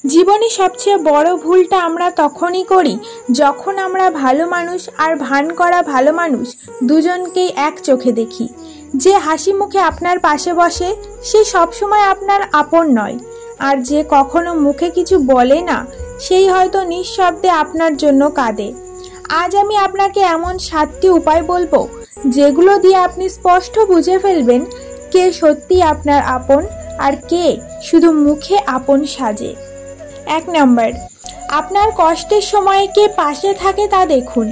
জীবনে সবচেয়ে বড় ভুলটা আমরা তখনই করি যখন আমরা ভালো মানুষ আর ভান করা ভালো মানুষ দুজনকেই এক চোখে দেখি। যে হাসি মুখে আপনার পাশে বসে সে সবসময় আপনার আপন নয়, আর যে কখনো মুখে কিছু বলে না সেই হয়তো নিঃশব্দে আপনার জন্য কাঁদে। আজ আমি আপনাকে এমন 7টি উপায় বলবো যেগুলো দিয়ে আপনি স্পষ্ট বুঝে ফেলবেন কে সত্যি আপনার আপন আর কে শুধু মুখে আপন সাজে। 1 নম্বর, আপনার কষ্টের সময়ে কে পাশে থাকে তা দেখুন।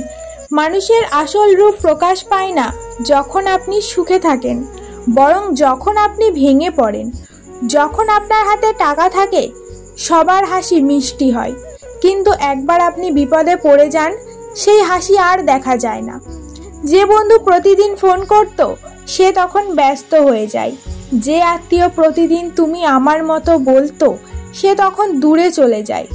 মানুষের আসল রূপ প্রকাশ পায় না যখন আপনি সুখে থাকেন, বরং যখন আপনি ভেঙে পড়েন। যখন আপনার হাতে টাকা থাকে সবার হাসি মিষ্টি হয়, কিন্তু একবার আপনি বিপদে পড়ে যান সেই হাসি আর দেখা যায় না। যে বন্ধু প্রতিদিন ফোন করত সে তখন ব্যস্ত হয়ে যায়। যে আত্মীয় প্রতিদিন তুমি আমার মতো বলতো সে তখন দূরে চলে যায়।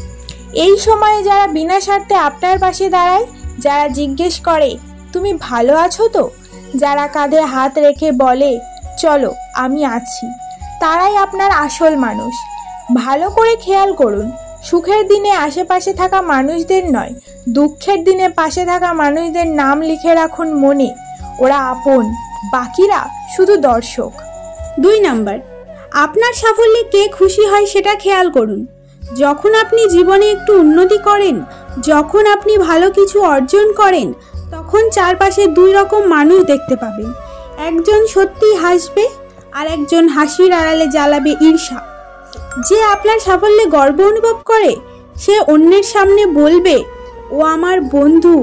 এই সময়ে যারা বিনা স্বার্থে আপনার পাশে দাঁড়ায়, যারা জিজ্ঞেস করে তুমি ভালো আছো তো, যারা কাঁধে হাত রেখে বলে চলো আমি আছি, তারাই আপনার আসল মানুষ। ভালো করে খেয়াল করুন, সুখের দিনে আশেপাশে থাকা মানুষদের নয়, দুঃখের দিনে পাশে থাকা মানুষদের নাম লিখে রাখুন মনে। ওরা আপন, বাকিরা শুধু দর্শক। 2 নম্বর, আপনার সাফল্যে কে খুশি হয় সেটা খেয়াল করুন। যখন আপনি জীবনে একটু উন্নতি করেন, যখন আপনি ভালো কিছু অর্জন করেন, তখন চারপাশে 2 রকম মানুষ দেখতে পাবেন। একজন সত্যি হাসবে আর একজন হাসির আড়ালে জ্বালাবে ঈর্ষা। যে আপনার সাফল্যে গর্ব অনুভব করে সে অন্যের সামনে বলবে ও আমার বন্ধু,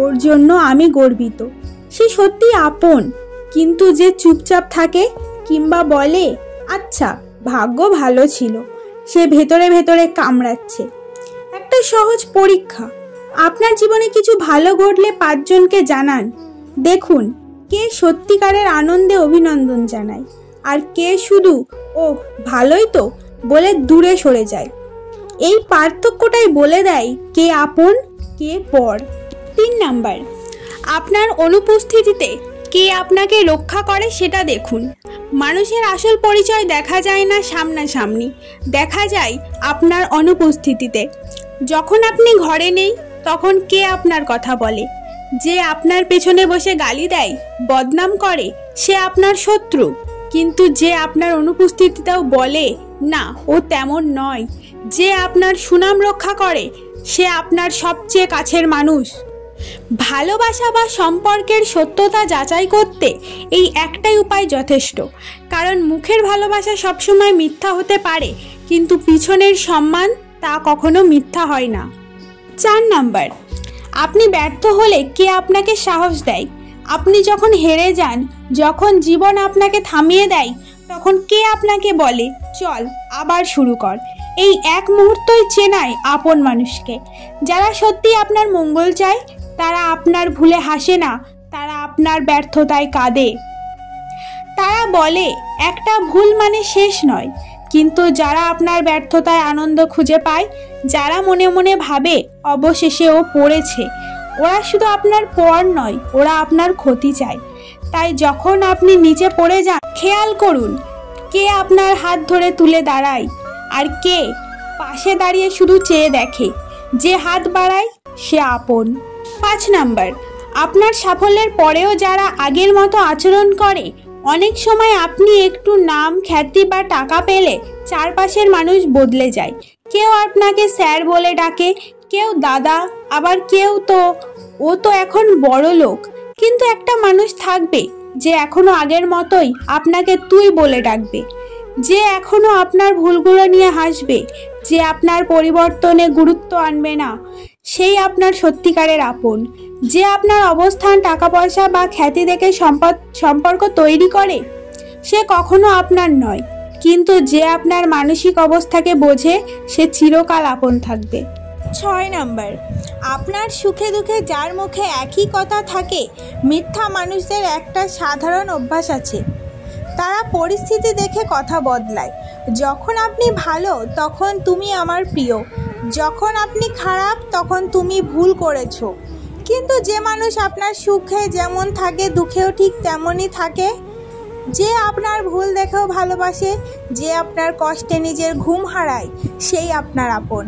ওর জন্য আমি গর্বিত। সে সত্যি আপন। কিন্তু যে চুপচাপ থাকে কিংবা বলে আচ্ছা ভাগ্য ভালো ছিল, সে ভেতরে ভেতরে কামড়াচ্ছে। একটা সহজ পরীক্ষা, আপনার জীবনে কিছু ভালো ঘটলে 5 জনকে জানান। দেখুন কে সত্যিকারের আনন্দে অভিনন্দন জানায় আর কে শুধু ও ভালোই তো বলে দূরে সরে যায়। এই পার্থক্যটাই বলে দেয় কে আপন কে পর। 3 নাম্বার, আপনার অনুপস্থিতিতে কে আপনাকে রক্ষা করে সেটা দেখুন। মানুষের আসল পরিচয় দেখা যায় না সামনাসামনি, দেখা যায় আপনার অনুপস্থিতিতে। যখন আপনি ঘরে নেই তখন কে আপনার কথা বলে? যে আপনার পেছনে বসে গালি দেয়, বদনাম করে, সে আপনার শত্রু। কিন্তু যে আপনার অনুপস্থিতিতেও বলে না ও তেমন নয়, যে আপনার সুনাম রক্ষা করে, সে আপনার সবচেয়ে কাছের মানুষ। ভালোবাসা বা সম্পর্কের সত্যতা যাচাই করতে এই একটাই উপায় যথেষ্ট, কারণ মুখের ভালোবাসা সবসময় মিথ্যা হতে পারে, কিন্তু পিছনের সম্মান তা কখনো মিথ্যা হয় না। 4 নাম্বার, আপনি ব্যর্থ হলে কে আপনাকে সাহস দেয়? আপনি যখন হেরে যান, যখন জীবন আপনাকে থামিয়ে দেয়, তখন কে আপনাকে বলে চল আবার শুরু কর? এই এক মুহূর্তই চেনায় আপন মানুষকে। যারা সত্যি আপনার মঙ্গল চায় তারা আপনার ভুলে হাসে না, তারা আপনার ব্যর্থতায় কাঁদে। তারা বলে একটা ভুল মানে শেষ নয়, কিন্তু যারা আপনার ব্যর্থতায় আনন্দ খুঁজে পায়, যারা মনে মনে ভাবে অবশেষে ও পড়েছে, ওরা শুধু আপনার পর নয়, ওরা আপনার ক্ষতি চায়। তাই যখন আপনি নিচে পড়ে যান, খেয়াল করুন কে আপনার হাত ধরে তুলে দাঁড়ায় আর কে পাশে দাঁড়িয়ে শুধু চেয়ে দেখে। যে হাত বাড়ায় সে আপন। 5 নাম্বার, আপনার সাফল্যের পরেও যারা আগের মতো আচরণ করে, অনেক সময় আপনি একটু নাম, খ্যাতি বা টাকা পেলে চারপাশের মানুষ বদলে যায়। কেউ আপনাকে স্যার বলে ডাকে, কেউ দাদা, আবার কেউ ও তো এখন বড় লোক। কিন্তু একটা মানুষ থাকবে যে এখনো আগের মতোই আপনাকে তুই বলে ডাকবে, যে এখনো আপনার ভুলগুলো নিয়ে হাসবে, যে আপনার পরিবর্তনে গুরুত্ব আনবে না। সেই আপনার সত্যিকারের আপন। যে আপনার অবস্থান, টাকা পয়সা বা খ্যাতি দেখে সম্পর্ক তৈরি করে, সে কখনো আপনার নয়। কিন্তু যে আপনার মানসিক অবস্থাকে বোঝে, সে চিরকাল আপন থাকবে। 6 নাম্বার, আপনার সুখে দুঃখে যার মুখে একই কথা থাকে, মিথ্যা মানুষদের একটা সাধারণ অভ্যাস আছে, তারা পরিস্থিতি দেখে কথা বদলায়। যখন আপনি ভালো তখন তুমি আমার প্রিয়, যখন আপনি খারাপ তখন তুমি ভুল করেছো। কিন্তু যে মানুষ আপনার সুখে যেমন থাকে দুঃখেও ঠিক তেমনই থাকে, যে আপনার ভুল দেখেও ভালোবাসে, যে আপনার কষ্টে নিজের ঘুম হারায়, সেই আপনার আপন।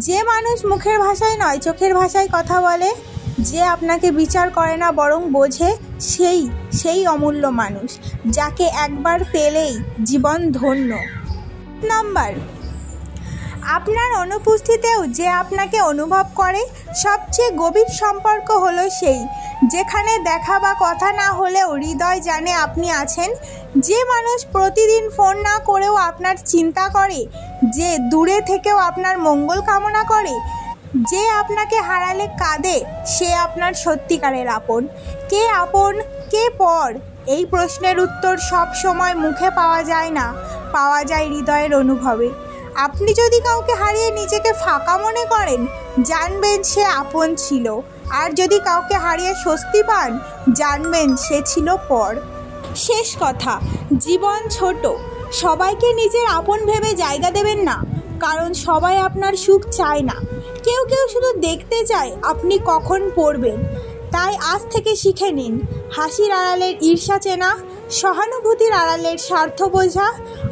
যে মানুষ মুখের ভাষায় নয় চোখের ভাষায় কথা বলে, যে আপনাকে বিচার করে না বরং বোঝে, সেই অমূল্য মানুষ, যাকে একবার পেলেই জীবন ধন্য। নাম্বার, আপনার অনুপস্থিতিতেও যে আপনাকে অনুভব করে। সবচেয়ে গভীর সম্পর্ক হলো সেই, যেখানে দেখা বা কথা না হলেও হৃদয় জানে আপনি আছেন। যে মানুষ প্রতিদিন ফোন না করেও আপনার চিন্তা করে, যে দূরে থেকেও আপনার মঙ্গল কামনা করে, যে আপনাকে হারালে কাঁদে, সে আপনার সত্যিকারের আপন। কে আপন কে পর, এই প্রশ্নের উত্তর সব সময় মুখে পাওয়া যায় না, পাওয়া যায় হৃদয়ের অনুভবে। আপনি যদি কাউকে হারিয়ে নিজেকে ফাঁকা মনে করেন, জানবেন সে আপন ছিল। আর যদি কাউকে হারিয়ে স্বস্তি পান, জানবেন সে ছিল পর। শেষ কথা, জীবন ছোট, সবাইকে নিজের আপন ভেবে জায়গা দেবেন না, কারণ সবাই আপনার সুখ চায় না। কেউ কেউ শুধু দেখতে চায় আপনি কখন পড়বেন। তাই আজ থেকে শিখে নিন হাসির আড়ালের ঈর্ষা চেনা, সহানুভূতির আড়ালের স্বার্থ বোঝা,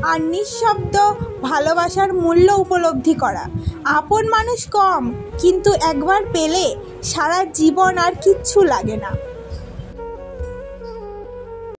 আর নিঃশব্দ ভালোবাসার মূল্য উপলব্ধি করা। আপন মানুষ কম, কিন্তু একবার পেলে সারা জীবন আর কিচ্ছু লাগে না।